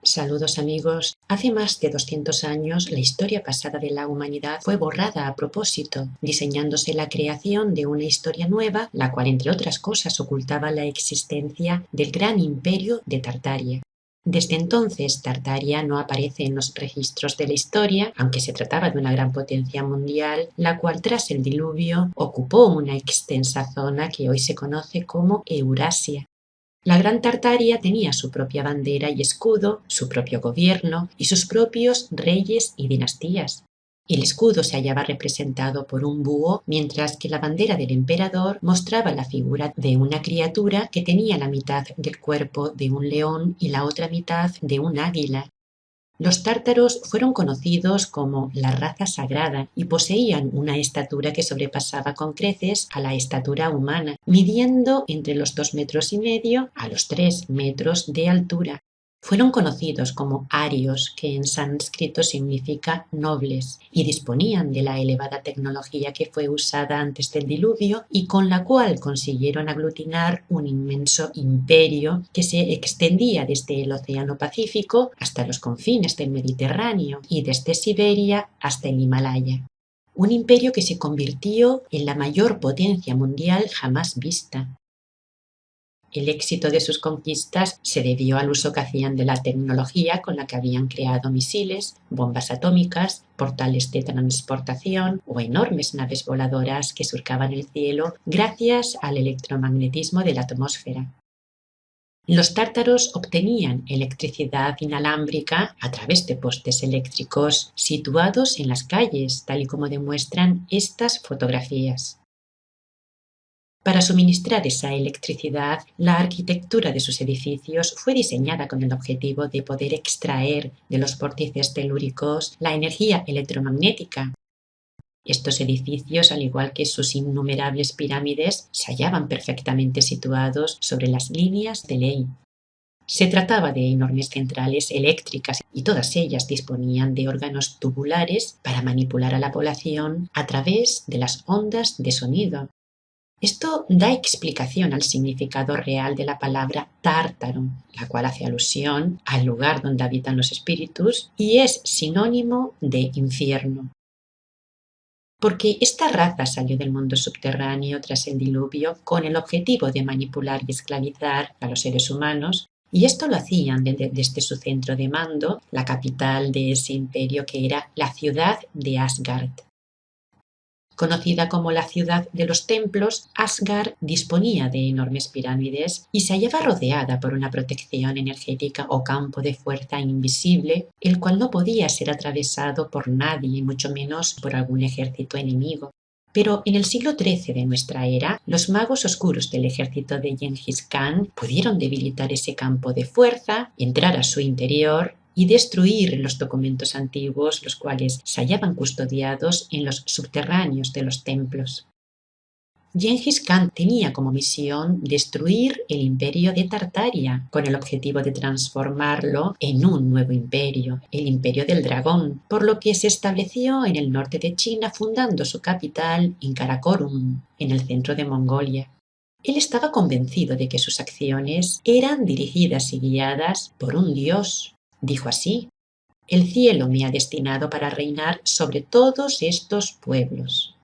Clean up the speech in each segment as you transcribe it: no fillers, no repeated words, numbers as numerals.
Saludos amigos. Hace más de 200 años la historia pasada de la humanidad fue borrada a propósito, diseñándose la creación de una historia nueva, la cual entre otras cosas ocultaba la existencia del gran imperio de Tartaria. Desde entonces Tartaria no aparece en los registros de la historia, aunque se trataba de una gran potencia mundial, la cual tras el diluvio ocupó una extensa zona que hoy se conoce como Eurasia. La Gran Tartaria tenía su propia bandera y escudo, su propio gobierno y sus propios reyes y dinastías. El escudo se hallaba representado por un búho, mientras que la bandera del emperador mostraba la figura de una criatura que tenía la mitad del cuerpo de un león y la otra mitad de un águila. Los tártaros fueron conocidos como la raza sagrada y poseían una estatura que sobrepasaba con creces a la estatura humana, midiendo entre los 2,5 metros a los 3 metros de altura. Fueron conocidos como arios, que en sánscrito significa nobles, y disponían de la elevada tecnología que fue usada antes del diluvio y con la cual consiguieron aglutinar un inmenso imperio que se extendía desde el Océano Pacífico hasta los confines del Mediterráneo y desde Siberia hasta el Himalaya. Un imperio que se convirtió en la mayor potencia mundial jamás vista. El éxito de sus conquistas se debió al uso que hacían de la tecnología con la que habían creado misiles, bombas atómicas, portales de transportación o enormes naves voladoras que surcaban el cielo gracias al electromagnetismo de la atmósfera. Los tártaros obtenían electricidad inalámbrica a través de postes eléctricos situados en las calles, tal y como demuestran estas fotografías. Para suministrar esa electricidad, la arquitectura de sus edificios fue diseñada con el objetivo de poder extraer de los vórtices telúricos la energía electromagnética. Estos edificios, al igual que sus innumerables pirámides, se hallaban perfectamente situados sobre las líneas de ley. Se trataba de enormes centrales eléctricas y todas ellas disponían de órganos tubulares para manipular a la población a través de las ondas de sonido. Esto da explicación al significado real de la palabra tártaro, la cual hace alusión al lugar donde habitan los espíritus y es sinónimo de infierno. Porque esta raza salió del mundo subterráneo tras el diluvio con el objetivo de manipular y esclavizar a los seres humanos, y esto lo hacían desde su centro de mando, la capital de ese imperio que era la ciudad de Asgard. Conocida como la ciudad de los templos, Asgard disponía de enormes pirámides y se hallaba rodeada por una protección energética o campo de fuerza invisible, el cual no podía ser atravesado por nadie, mucho menos por algún ejército enemigo. Pero en el siglo XIII de nuestra era, los magos oscuros del ejército de Gengis Khan pudieron debilitar ese campo de fuerza, entrar a su interior y destruir los documentos antiguos, los cuales se hallaban custodiados en los subterráneos de los templos. Gengis Khan tenía como misión destruir el imperio de Tartaria, con el objetivo de transformarlo en un nuevo imperio, el imperio del dragón, por lo que se estableció en el norte de China, fundando su capital en Karakorum, en el centro de Mongolia. Él estaba convencido de que sus acciones eran dirigidas y guiadas por un dios. Dijo así: «El cielo me ha destinado para reinar sobre todos estos pueblos».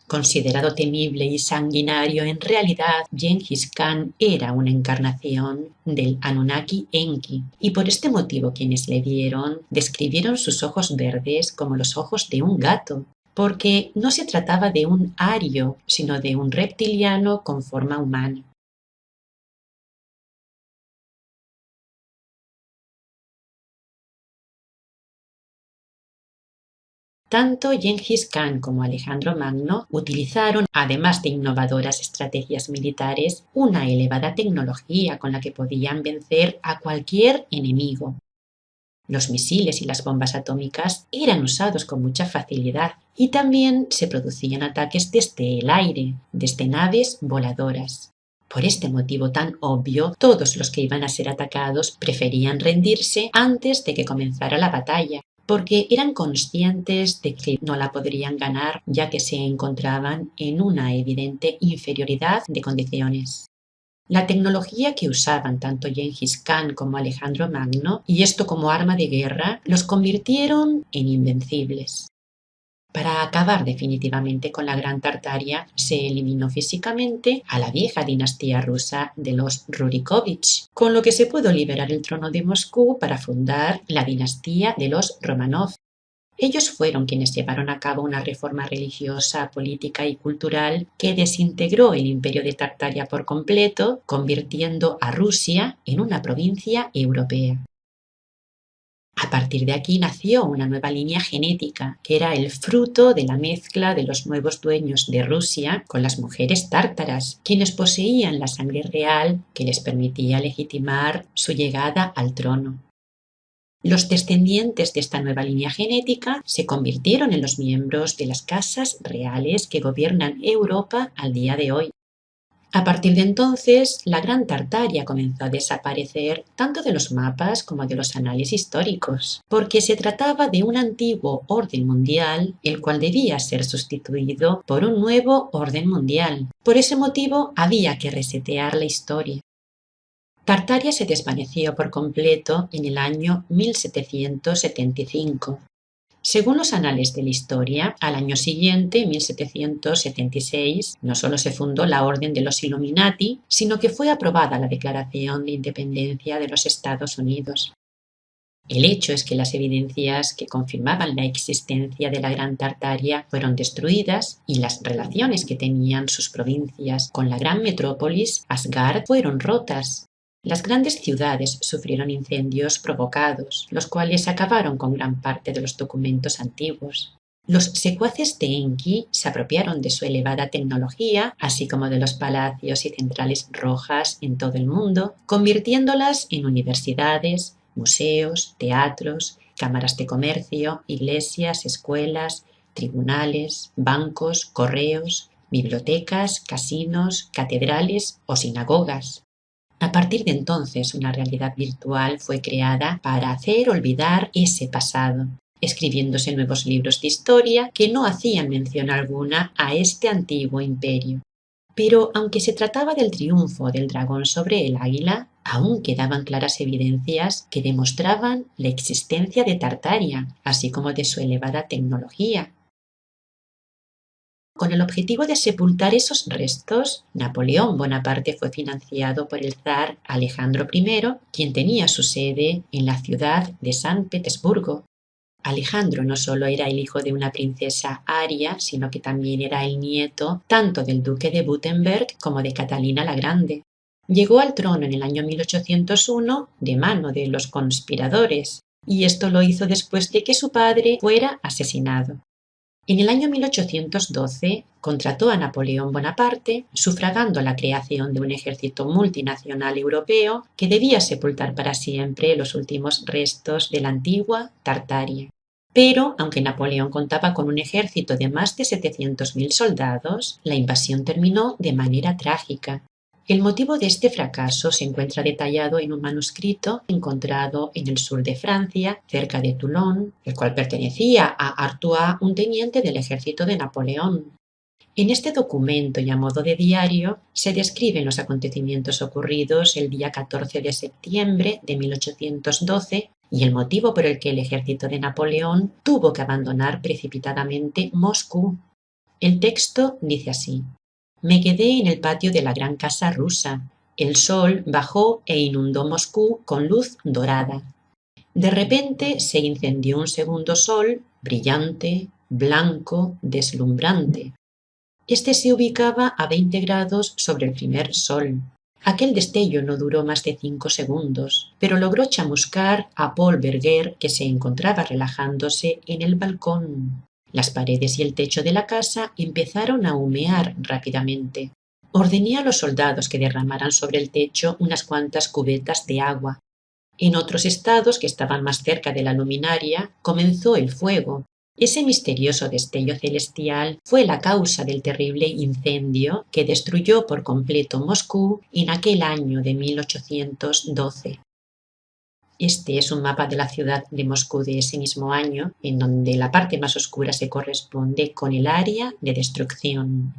Considerado temible y sanguinario, en realidad Gengis Khan era una encarnación del Anunnaki Enki, y por este motivo quienes le vieron describieron sus ojos verdes como los ojos de un gato, porque no se trataba de un ario, sino de un reptiliano con forma humana. Tanto Gengis Khan como Alejandro Magno utilizaron, además de innovadoras estrategias militares, una elevada tecnología con la que podían vencer a cualquier enemigo. Los misiles y las bombas atómicas eran usados con mucha facilidad y también se producían ataques desde el aire, desde naves voladoras. Por este motivo tan obvio, todos los que iban a ser atacados preferían rendirse antes de que comenzara la batalla, porque eran conscientes de que no la podrían ganar, ya que se encontraban en una evidente inferioridad de condiciones. La tecnología que usaban tanto Gengis Khan como Alejandro Magno, y esto como arma de guerra, los convirtieron en invencibles. Para acabar definitivamente con la Gran Tartaria, se eliminó físicamente a la vieja dinastía rusa de los Rurikovich, con lo que se pudo liberar el trono de Moscú para fundar la dinastía de los Romanov. Ellos fueron quienes llevaron a cabo una reforma religiosa, política y cultural que desintegró el imperio de Tartaria por completo, convirtiendo a Rusia en una provincia europea. A partir de aquí nació una nueva línea genética, que era el fruto de la mezcla de los nuevos dueños de Rusia con las mujeres tártaras, quienes poseían la sangre real que les permitía legitimar su llegada al trono. Los descendientes de esta nueva línea genética se convirtieron en los miembros de las casas reales que gobiernan Europa al día de hoy. A partir de entonces, la Gran Tartaria comenzó a desaparecer tanto de los mapas como de los anales históricos, porque se trataba de un antiguo orden mundial, el cual debía ser sustituido por un nuevo orden mundial. Por ese motivo, había que resetear la historia. Tartaria se desvaneció por completo en el año 1775. Según los anales de la historia, al año siguiente, 1776, no solo se fundó la Orden de los Illuminati, sino que fue aprobada la Declaración de Independencia de los Estados Unidos. El hecho es que las evidencias que confirmaban la existencia de la Gran Tartaria fueron destruidas y las relaciones que tenían sus provincias con la gran metrópolis, Asgard, fueron rotas. Las grandes ciudades sufrieron incendios provocados, los cuales acabaron con gran parte de los documentos antiguos. Los secuaces de Enki se apropiaron de su elevada tecnología, así como de los palacios y centrales rojas en todo el mundo, convirtiéndolas en universidades, museos, teatros, cámaras de comercio, iglesias, escuelas, tribunales, bancos, correos, bibliotecas, casinos, catedrales o sinagogas. A partir de entonces, una realidad virtual fue creada para hacer olvidar ese pasado, escribiéndose nuevos libros de historia que no hacían mención alguna a este antiguo imperio. Pero aunque se trataba del triunfo del dragón sobre el águila, aún quedaban claras evidencias que demostraban la existencia de Tartaria, así como de su elevada tecnología. Con el objetivo de sepultar esos restos, Napoleón Bonaparte fue financiado por el zar Alejandro I, quien tenía su sede en la ciudad de San Petersburgo. Alejandro no solo era el hijo de una princesa aria, sino que también era el nieto tanto del duque de Württemberg como de Catalina la Grande. Llegó al trono en el año 1801 de mano de los conspiradores, y esto lo hizo después de que su padre fuera asesinado. En el año 1812 contrató a Napoleón Bonaparte, sufragando la creación de un ejército multinacional europeo que debía sepultar para siempre los últimos restos de la antigua Tartaria. Pero, aunque Napoleón contaba con un ejército de más de 700.000 soldados, la invasión terminó de manera trágica. El motivo de este fracaso se encuentra detallado en un manuscrito encontrado en el sur de Francia, cerca de Toulon, el cual pertenecía a Artois, un teniente del ejército de Napoleón. En este documento y a modo de diario se describen los acontecimientos ocurridos el día 14 de septiembre de 1812 y el motivo por el que el ejército de Napoleón tuvo que abandonar precipitadamente Moscú. El texto dice así: me quedé en el patio de la gran casa rusa. El sol bajó e inundó Moscú con luz dorada. De repente se incendió un segundo sol, brillante, blanco, deslumbrante. Este se ubicaba a 20 grados sobre el primer sol. Aquel destello no duró más de 5 segundos, pero logró chamuscar a Paul Berger, que se encontraba relajándose en el balcón. Las paredes y el techo de la casa empezaron a humear rápidamente. Ordené a los soldados que derramaran sobre el techo unas cuantas cubetas de agua. En otros estados que estaban más cerca de la luminaria comenzó el fuego. Ese misterioso destello celestial fue la causa del terrible incendio que destruyó por completo Moscú en aquel año de 1812. Este es un mapa de la ciudad de Moscú de ese mismo año, en donde la parte más oscura se corresponde con el área de destrucción.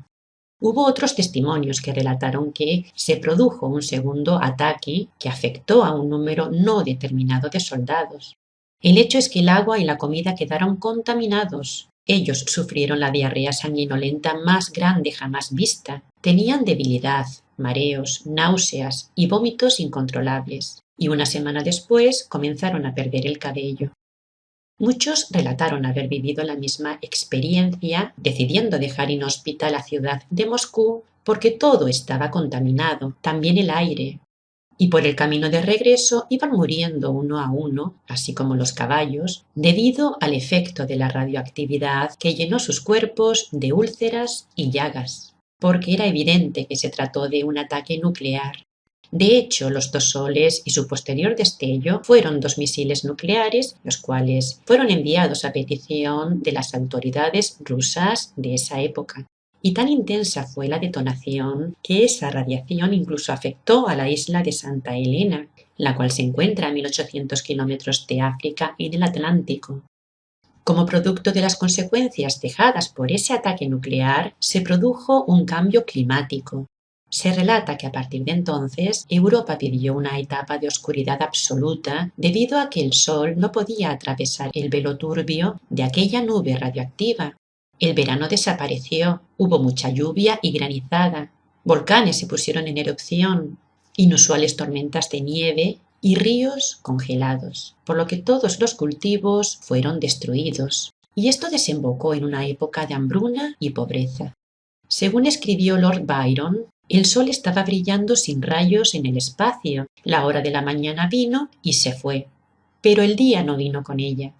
Hubo otros testimonios que relataron que se produjo un segundo ataque que afectó a un número no determinado de soldados. El hecho es que el agua y la comida quedaron contaminados. Ellos sufrieron la diarrea sanguinolenta más grande jamás vista. Tenían debilidad, mareos, náuseas y vómitos incontrolables. Y una semana después comenzaron a perder el cabello. Muchos relataron haber vivido la misma experiencia, decidiendo dejar inhóspita la ciudad de Moscú porque todo estaba contaminado, también el aire. Y por el camino de regreso iban muriendo uno a uno, así como los caballos, debido al efecto de la radioactividad que llenó sus cuerpos de úlceras y llagas, porque era evidente que se trató de un ataque nuclear. De hecho, los dos soles y su posterior destello fueron dos misiles nucleares, los cuales fueron enviados a petición de las autoridades rusas de esa época. Y tan intensa fue la detonación que esa radiación incluso afectó a la isla de Santa Elena, la cual se encuentra a 1800 kilómetros de África en el Atlántico. Como producto de las consecuencias dejadas por ese ataque nuclear, se produjo un cambio climático. Se relata que a partir de entonces Europa vivió una etapa de oscuridad absoluta debido a que el Sol no podía atravesar el velo turbio de aquella nube radioactiva. El verano desapareció, hubo mucha lluvia y granizada, volcanes se pusieron en erupción, inusuales tormentas de nieve y ríos congelados, por lo que todos los cultivos fueron destruidos. Y esto desembocó en una época de hambruna y pobreza. Según escribió Lord Byron, el sol estaba brillando sin rayos en el espacio, la hora de la mañana vino y se fue, pero el día no vino con ella.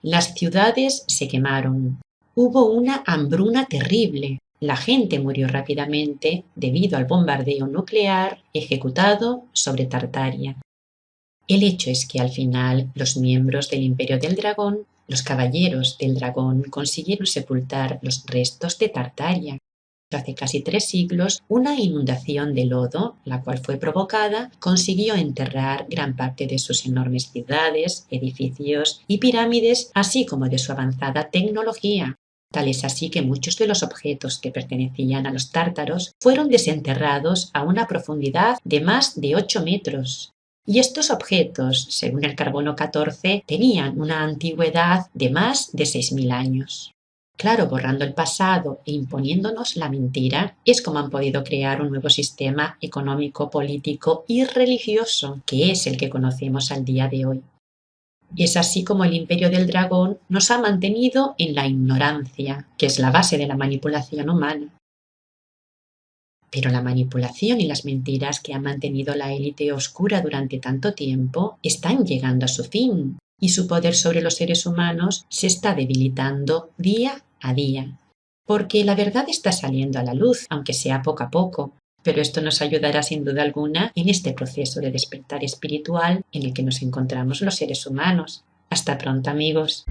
Las ciudades se quemaron. Hubo una hambruna terrible. La gente murió rápidamente debido al bombardeo nuclear ejecutado sobre Tartaria. El hecho es que al final los miembros del Imperio del Dragón, los caballeros del dragón, consiguieron sepultar los restos de Tartaria. Hace casi 3 siglos, una inundación de lodo, la cual fue provocada, consiguió enterrar gran parte de sus enormes ciudades, edificios y pirámides, así como de su avanzada tecnología. Tal es así que muchos de los objetos que pertenecían a los tártaros fueron desenterrados a una profundidad de más de 8 metros. Y estos objetos, según el carbono 14, tenían una antigüedad de más de 6000 años. Claro, borrando el pasado e imponiéndonos la mentira, es como han podido crear un nuevo sistema económico, político y religioso, que es el que conocemos al día de hoy. Es así como el Imperio del Dragón nos ha mantenido en la ignorancia, que es la base de la manipulación humana. Pero la manipulación y las mentiras que ha mantenido la élite oscura durante tanto tiempo están llegando a su fin, y su poder sobre los seres humanos se está debilitando día a día, porque la verdad está saliendo a la luz, aunque sea poco a poco, pero esto nos ayudará sin duda alguna en este proceso de despertar espiritual en el que nos encontramos los seres humanos. Hasta pronto, amigos.